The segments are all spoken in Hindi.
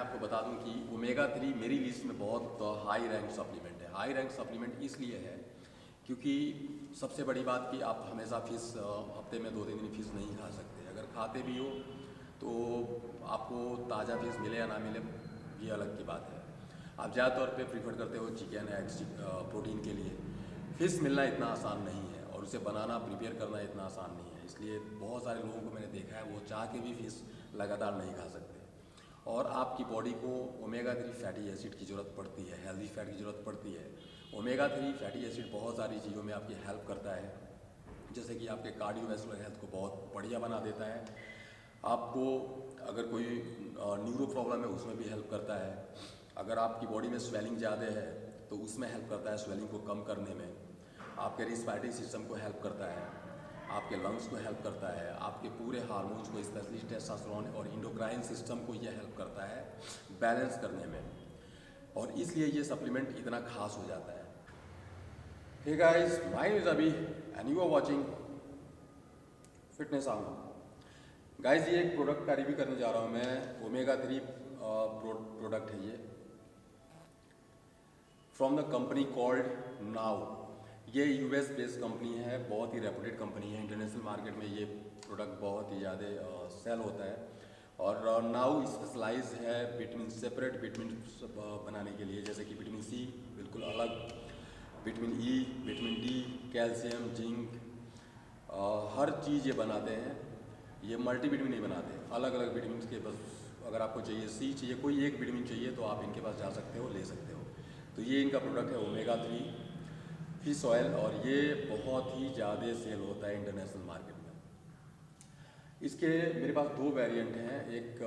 आपको बता दूं कि ओमेगा 3 मेरी लिस्ट में बहुत हाई रैंक सप्लीमेंट है। हाई रैंक सप्लीमेंट इसलिए है क्योंकि सबसे बड़ी बात कि आप हमेशा फ़िश हफ्ते में 2-3 दिन फ़िश नहीं खा सकते। अगर खाते भी हो तो आपको ताज़ा फ़िश मिले या ना मिले ये अलग की बात है। आप ज़्यादातौर पे प्रीफर करते हो चिकन एग्स प्रोटीन के लिए। फ़िश मिलना इतना आसान नहीं है और उसे बनाना प्रिपेयर करना इतना आसान नहीं है, इसलिए बहुत सारे लोगों को मैंने देखा है वो चाह के भी फ़िश लगातार नहीं खा सकते। और आपकी बॉडी को ओमेगा 3 फैटी एसिड की ज़रूरत पड़ती है, हेल्दी फैट की ज़रूरत पड़ती है। ओमेगा 3 फैटी एसिड बहुत सारी चीज़ों में आपकी हेल्प करता है, जैसे कि आपके कार्डियोवैस्कुलर हेल्थ को बहुत बढ़िया बना देता है। आपको अगर कोई न्यूरो प्रॉब्लम है उसमें भी हेल्प करता है। अगर आपकी बॉडी में स्वेलिंग ज़्यादा है तो उसमें हेल्प करता है स्वेलिंग को कम करने में। आपके रिस्पायरेटरी सिस्टम को हेल्प करता है, आपके लंग्स को हेल्प करता है, आपके पूरे हार्मोन्स को स्पेशली टेस्टोस्टेरोन और एंडोक्राइन सिस्टम को ये हेल्प करता है बैलेंस करने में, और इसलिए ये सप्लीमेंट इतना खास हो जाता है। Hey guys, my name is Abhi and you are watching fitness out. Guys, ये एक प्रोडक्ट का रिव्यू करने जा रहा हूँ मैं। ओमेगा 3 प्रोडक्ट है ये, from the company called now. ये यूएस बेस्ड कंपनी है, बहुत ही रेपुटेड कंपनी है। इंटरनेशनल मार्केट में ये प्रोडक्ट बहुत ही ज़्यादा सेल होता है। और नाउ स्पेशलाइज है विटामिन, सेपरेट विटामिन बनाने के लिए, जैसे कि विटामिन सी बिल्कुल अलग, vitamin E, vitamin D, calcium, zinc, हर चीज़ ये बनाते हैं। ये मल्टीविटामिन नहीं बनाते, अलग अलग विटामिन के। बस अगर आपको चाहिए सी चाहिए, कोई एक विटामिन चाहिए तो आप इनके पास जा सकते हो, ले सकते हो। तो ये इनका प्रोडक्ट है ओमेगा 3 फिश ऑयल, और ये बहुत ही ज़्यादा सेल होता है इंटरनेशनल मार्केट में। इसके मेरे पास 2 वेरिएंट हैं, एक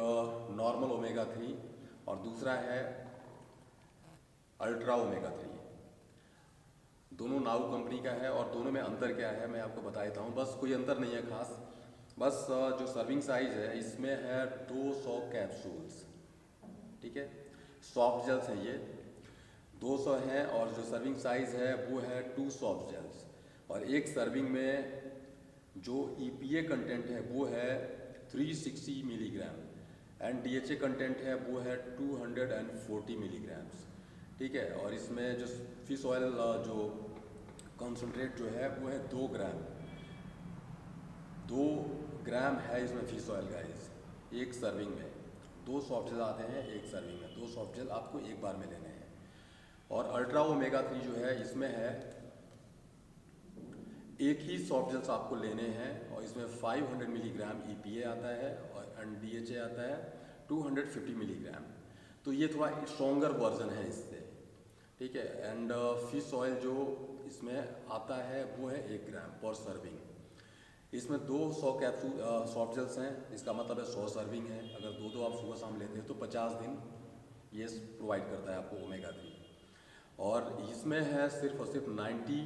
नॉर्मल ओमेगा 3 और दूसरा है अल्ट्रा ओमेगा 3। दोनों नाउ कंपनी का है, और दोनों में अंतर क्या है मैं आपको बता देता हूँ। बस कोई अंतर नहीं है खास, बस जो सर्विंग साइज़ है इसमें है 200 कैप्सूल्स, ठीक है। सॉफ्ट जेल्स हैं ये 200 हैं, और जो सर्विंग साइज़ है वो है 2 सॉफ्ट जेल्स। और एक सर्विंग में जो EPA कंटेंट है वो है 360 मिलीग्राम, एंड DHA कंटेंट है वो है 240 मिलीग्राम्स, ठीक है। और इसमें जो फिश ऑयल जो कॉन्सेंट्रेट जो है वो है 2 ग्राम। 2 ग्राम है इसमें फिश ऑयल गाइस, एक सर्विंग में। 2 सॉफ्ट जेल आते हैं एक सर्विंग में, 2 सॉफ्ट जेल आपको एक बार में लेने हैं। और अल्ट्रा ओमेगा 3 जो है इसमें है एक ही सॉफ्ट जेल्स आपको लेने हैं, और इसमें 500 मिलीग्राम EPA आता है और DHA आता है 250 मिलीग्राम। तो ये थोड़ा स्ट्रॉन्गर वर्जन है इससे, ठीक है। एंड फिश ऑयल जो इसमें आता है वो है 1 ग्राम पर सर्विंग। इसमें 200 कैप्सूल सॉफ्ट जेल्स हैं, इसका मतलब है 100 सर्विंग है। अगर 2-2 आप सुबह शाम लेते हैं तो 50 दिन ये प्रोवाइड करता है आपको ओमेगा 3। और इसमें है सिर्फ और सिर्फ 90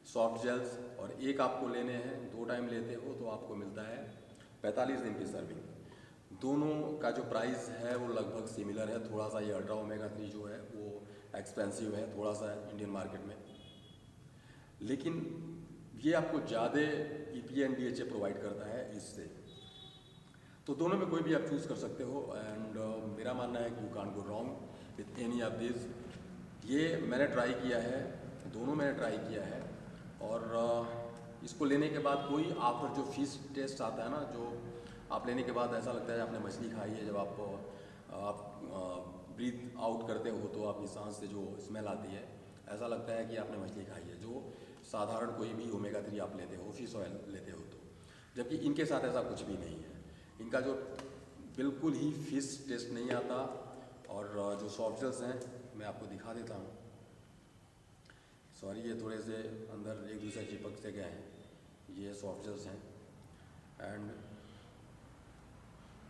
सॉफ्ट जेल्स, और एक आपको लेने हैं, 2 टाइम लेते हो तो आपको मिलता है 45 दिन की सर्विंग। दोनों का जो प्राइस है वो लगभग सिमिलर है। थोड़ा सा ये अल्ट्रा ओमेगा 3 जो है वो एक्सपेंसिव है थोड़ा सा इंडियन मार्केट में, लेकिन ये आपको ज़्यादा EPA एंड DHA प्रोवाइड करता है इससे। तो दोनों में कोई भी आप चूज़ कर सकते हो, एंड मेरा मानना है कि you can't go wrong with any of this. ये मैंने ट्राई किया है, दोनों मैंने ट्राई किया है, और इसको लेने के बाद कोई आफ्टर जो फिश टेस्ट आता है ना, जो आप लेने के बाद ऐसा लगता है आपने मछली खाई है। जब आप ब्रीथ आउट करते हो तो आपकी सांस से जो स्मेल आती है, ऐसा लगता है कि आपने मछली खाई है, जो साधारण कोई भी ओमेगा 3 आप लेते हो, फिश ऑयल लेते हो तो। जबकि इनके साथ ऐसा कुछ भी नहीं है। इनका जो बिल्कुल ही फिश टेस्ट नहीं आता, और जो सॉफ्ट जेल्स हैं मैं आपको दिखा देता हूँ। सॉरी, ये थोड़े से अंदर एक दूसरे चिपक से गए हैं। ये सॉफ्ट जेल्स हैं, एंड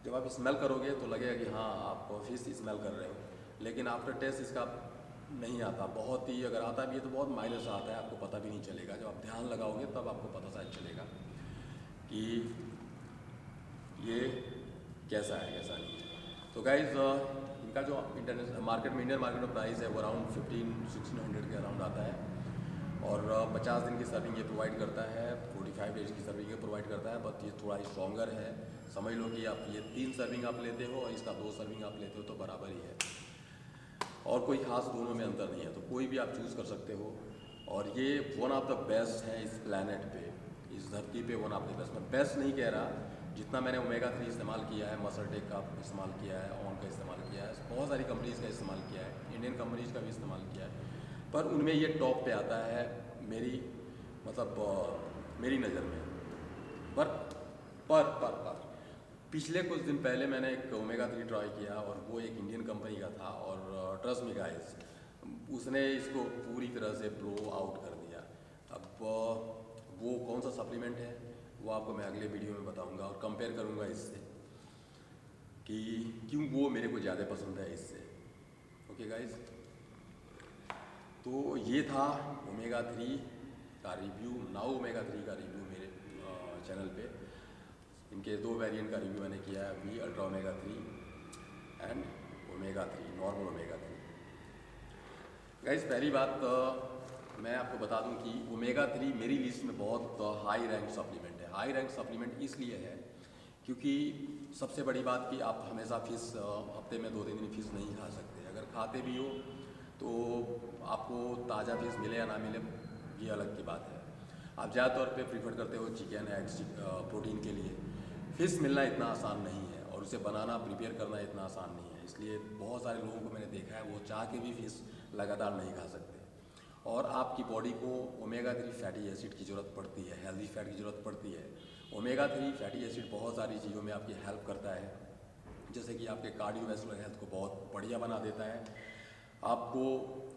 जब आप स्मेल करोगे तो लगेगा कि हाँ आप फिश स्मेल कर रहे हो, लेकिन आफ्टर टेस्ट इसका नहीं आता। बहुत ही, अगर आता भी है तो बहुत माइनर सा आता है, आपको पता भी नहीं चलेगा। जब आप ध्यान लगाओगे तब आपको पता शायद चलेगा कि ये कैसा है कैसा नहीं है। तो गाइज, इनका जो इंटरनेशनल मार्केट में, इंडियन मार्केट में प्राइस है वो अराउंड 1500-1600 के अराउंड आता है, और 50 दिन की सर्विंग ये प्रोवाइड करता है, 45 डेज की सर्विंग ये प्रोवाइड करता है। बट ये थोड़ा स्ट्रॉन्गर है समझ लो कि आप ये 3 सर्विंग आप लेते हो और इसका 2 सर्विंग आप लेते हो तो बराबर ही है, और कोई खास दोनों में अंतर नहीं है। तो कोई भी आप चूज़ कर सकते हो, और ये वन ऑफ द बेस्ट है इस प्लैनेट पे, इस धरती पे वन ऑफ द बेस्ट। मैं बेस्ट नहीं कह रहा, जितना मैंने ओमेगा 3 इस्तेमाल किया है, मसलटेक का इस्तेमाल किया है, ऑन का इस्तेमाल किया है, बहुत सारी कंपनीज़ का इस्तेमाल किया है, इंडियन कंपनीज़ का भी इस्तेमाल किया है, पर उनमें ये टॉप पे आता है मेरी मेरी नज़र में। पर पिछले कुछ दिन पहले मैंने एक ओमेगा 3 ट्राई किया, और वो एक इंडियन कंपनी का था, और ट्रस्ट मी गाइस, उसने इसको पूरी तरह से ब्लो आउट कर दिया। अब वो कौन सा सप्लीमेंट है वो आपको मैं अगले वीडियो में बताऊंगा, और कंपेयर करूंगा इससे कि क्यों वो मेरे को ज़्यादा पसंद है इससे। ओके गाइस, तो ये था ओमेगा 3 का रिव्यू। नाउ ओमेगा 3 का रिव्यू मेरे चैनल पे, इनके 2 वेरिएंट का रिव्यू मैंने किया है, V ultra omega 3 and omega 3 normal omega 3। Guys, पहली बात मैं आपको बता दूं कि ओमेगा 3 मेरी लिस्ट में बहुत हाई रैंक सप्लीमेंट है। हाई रैंक सप्लीमेंट इसलिए है क्योंकि सबसे बड़ी बात कि आप हमेशा फिश हफ्ते में 2-3 दिन फिश नहीं खा सकते। अगर खाते भी हो तो आपको ताज़ा फिश मिले या ना मिले ये अलग की बात है। आप ज़्यादातौर पे प्रीफर करते हो चिकन एग्स प्रोटीन के लिए। फ़िश मिलना इतना आसान नहीं है, और उसे बनाना प्रिपेयर करना इतना आसान नहीं है, इसलिए बहुत सारे लोगों को मैंने देखा है वो चाह के भी फ़िश लगातार नहीं खा सकते। और आपकी बॉडी को ओमेगा 3 फैटी एसिड की ज़रूरत पड़ती है, हेल्दी फैट की ज़रूरत पड़ती है। ओमेगा 3 फैटी एसिड बहुत सारी चीज़ों में आपकी हेल्प करता है, जैसे कि आपके कार्डियोवैस्कुलर हेल्थ को बहुत बढ़िया बना देता है। आपको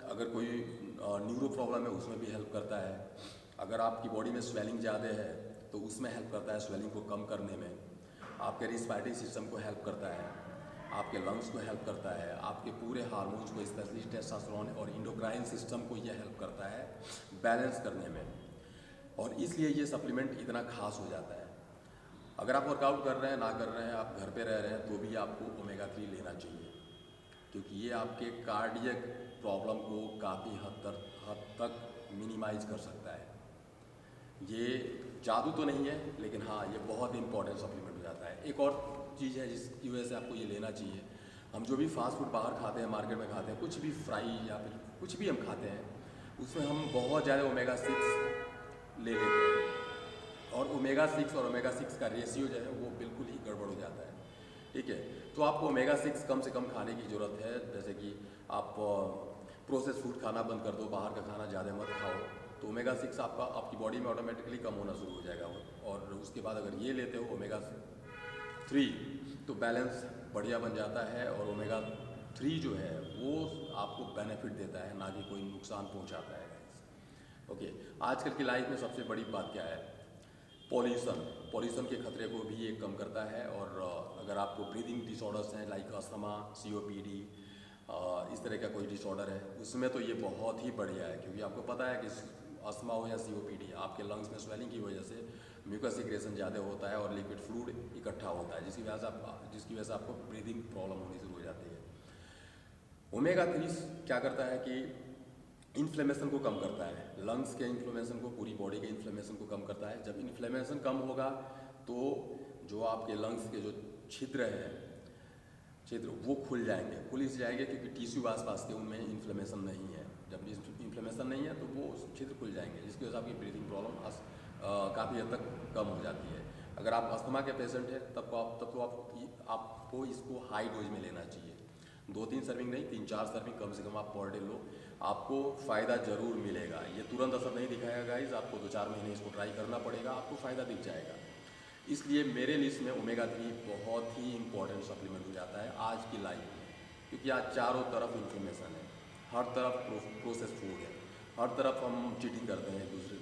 अगर कोई न्यूरो प्रॉब्लम है उसमें भी हेल्प करता है। अगर आपकी बॉडी में स्वेलिंग ज़्यादा है तो उसमें हेल्प करता है स्वेलिंग को कम करने में। आपके रिस्पायरेटरी सिस्टम को हेल्प करता है, आपके लंग्स को हेल्प करता है, आपके पूरे हार्मोन्स को, स्पेशली टेस्टोस्टेरोन और इंडोक्राइन सिस्टम को ये हेल्प करता है बैलेंस करने में, और इसलिए ये सप्लीमेंट इतना खास हो जाता है। अगर आप वर्कआउट कर रहे हैं, ना कर रहे हैं, आप घर पे रह रहे हैं, तो भी आपको ओमेगा 3 लेना चाहिए, क्योंकि ये आपके कार्डियक प्रॉब्लम को काफ़ी हद तक मिनिमाइज कर सकता है। ये जादू तो नहीं है, लेकिन हाँ ये बहुत इंपॉर्टेंट सप्लीमेंट हो जाता है। एक और चीज़ है जिसकी वजह से आपको ये लेना चाहिए। हम जो भी फास्ट फूड बाहर खाते हैं, मार्केट में खाते हैं, कुछ भी फ्राई या फिर कुछ भी हम खाते हैं, उसमें हम बहुत ज़्यादा ओमेगा 6 ले लेते हैं, और ओमेगा 6 और ओमेगा 6 का रेशियो जो है वो बिल्कुल ही गड़बड़ हो जाता है। ठीक है, तो आपको ओमेगा 6 कम से कम खाने की ज़रूरत है। जैसे कि आप प्रोसेस फूड खाना बंद कर दो, बाहर का खाना ज़्यादा मत खाओ, तो ओमेगा 6 आपकी बॉडी में ऑटोमेटिकली कम होना शुरू हो जाएगा। और उसके बाद अगर ये लेते हो ओमेगा 3 तो बैलेंस बढ़िया बन जाता है, और ओमेगा 3 जो है वो आपको बेनिफिट देता है, ना कि कोई नुकसान पहुंचाता है। ओके, आजकल की लाइफ में सबसे बड़ी बात क्या है? पॉल्यूशन के खतरे को भी ये कम करता है। और अगर आपको ब्रीदिंग डिसऑर्डर्स हैं लाइक अस्थमा, COPD, इस तरह का कोई डिसऑर्डर है, उसमें तो ये बहुत ही बढ़िया है, क्योंकि आपको पता है कि अस्थमा हो या COPD, आपके लंग्स में स्वेलिंग की वजह से म्यूकस सिक्रेशन ज़्यादा होता है और लिक्विड फ्लूइड इकट्ठा होता है, जिसकी वजह से आपको ब्रीदिंग प्रॉब्लम होनी शुरू हो जाती है। ओमेगा 3 क्या करता है कि इन्फ्लेमेशन को कम करता है, लंग्स के इन्फ्लेमेशन को, पूरी बॉडी के इन्फ्लेमेशन को कम करता है। जब इन्फ्लेमेशन कम होगा तो जो आपके लंग्स के जो छिद्र वो खुल जाएंगे, क्योंकि टिश्यू आसपास के उनमें इन्फ्लेमेशन नहीं है। जब इन्फ्लेमेशन नहीं है तो वो छिद्र खुल जाएंगे, जिसकी वजह से आपकी ब्रीदिंग प्रॉब्लम काफ़ी हद तक कम हो जाती है। अगर आप अस्थमा के पेशेंट हैं तब तो आपको इसको हाई डोज में लेना चाहिए। 2-3 सर्विंग नहीं, 3-4 सर्विंग कम से कम आप पर डे लो, आपको फ़ायदा ज़रूर मिलेगा। ये तुरंत असर नहीं दिखाएगा गाइज, आपको 2-4 महीने इसको ट्राई करना पड़ेगा, आपको फ़ायदा दिख जाएगा। इसलिए मेरे लिस्ट में ओमेगा 3 बहुत ही इंपॉर्टेंट सप्लीमेंट हो जाता है आज की लाइफ में, क्योंकि आज चारों तरफ इन्फ्लेमेशन है, हर तरफ प्रोसेस फूड है, हर तरफ हम चीटिंग करते हैं एक दूसरे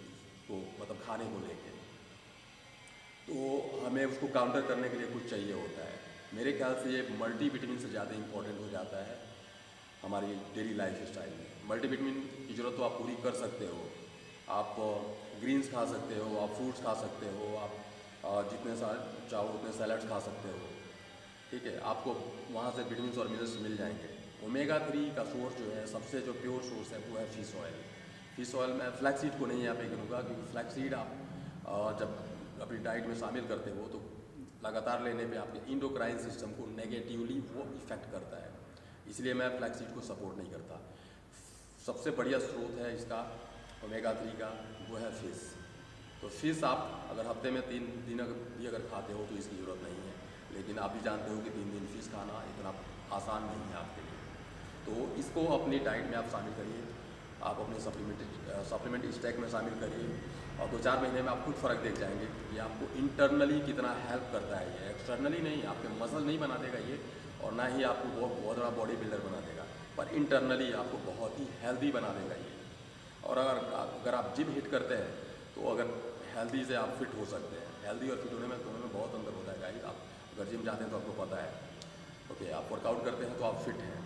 को, मतलब खाने को लेके, तो हमें उसको काउंटर करने के लिए कुछ चाहिए होता है। मेरे ख्याल से ये मल्टीविटामिन से ज़्यादा इंपॉर्टेंट हो जाता है हमारी डेली लाइफ स्टाइल में। मल्टीविटामिन की ज़रूरत तो आप पूरी कर सकते हो, आप ग्रीन्स खा सकते हो, आप फ्रूट्स खा सकते हो, आप जितने चाहो उतने सैलड्स खा सकते हो। ठीक है, आपको वहाँ से विटामिन और मिनरल्स मिल जाएंगे। ओमेगा 3 का सोर्स जो है, सबसे जो प्योर सोर्स है वो है फिश ऑयल। फिश ऑयल में फ्लैक्सीड को नहीं यहाँ पे गिनूंगा, क्योंकि फ्लैक्सीड आप जब अपनी डाइट में शामिल करते हो तो लगातार लेने पे आपके इंडोक्राइन सिस्टम को नेगेटिवली वो इफ़ेक्ट करता है। इसलिए मैं फ्लैक्सीड को सपोर्ट नहीं करता। सबसे बढ़िया स्रोत है इसका ओमेगा 3 का, वो है फिश। तो फिश आप अगर हफ्ते में 3 दिन भी अगर खाते हो तो इसकी ज़रूरत नहीं है, लेकिन आप भी जानते हो कि 3 दिन फिश खाना इतना आसान नहीं है आपके लिए। तो इसको अपनी डाइट में आप शामिल करिए, आप अपने सप्लीमेंट स्टैक में शामिल करिए, और 2-4 महीने में आप खुद फ़र्क देख जाएंगे कि आपको इंटरनली कितना हेल्प करता है ये। एक्सटर्नली नहीं, आपके मसल नहीं बना देगा ये, और ना ही आपको बहुत बड़ा बॉडी बिल्डर बना देगा, पर इंटरनली आपको बहुत ही हेल्दी बना देगा ये। और अगर आप जिम हिट करते हैं तो अगर हेल्दी से आप फिट हो सकते हैं। हेल्दी और फिट होने में दोनों में बहुत अंतर होता है गाइस। आप अगर जिम जाते हैं तो आपको पता है, ओके, आप वर्कआउट करते हैं तो आप फिट हैं,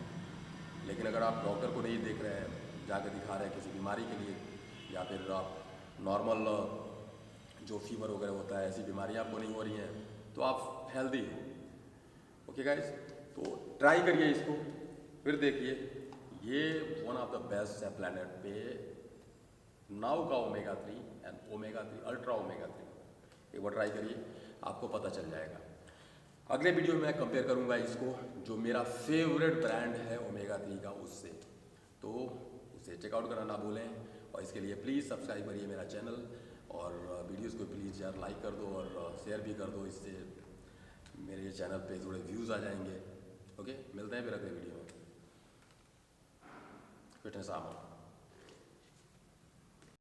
लेकिन अगर आप डॉक्टर को नहीं देख रहे हैं, जाकर दिखा रहे हैं किसी बीमारी के लिए, या फिर आप नॉर्मल जो फीवर वगैरह होता है, ऐसी बीमारियाँ आपको नहीं हो रही हैं, तो आप हेल्दी हो। ओके गाइस, तो ट्राई करिए इसको, फिर देखिए ये वन ऑफ द बेस्ट है प्लेनेट पे नाउ का omega 3 and omega 3 ultra omega 3। एक बार ट्राई करिए, आपको पता चल जाएगा। अगले वीडियो में मैं कंपेयर करूंगा इसको जो मेरा फेवरेट ब्रांड है ओमेगा 3 का उससे, तो उसे चेकआउट करना ना भूलें। और इसके लिए प्लीज़ सब्सक्राइब करिए मेरा चैनल, और वीडियोस को प्लीज़ यार लाइक कर दो और शेयर भी कर दो, इससे मेरे चैनल पे थोड़े व्यूज़ आ जाएंगे। ओके, मिलते हैं फिर अगले वीडियो में। फिटनेस आम।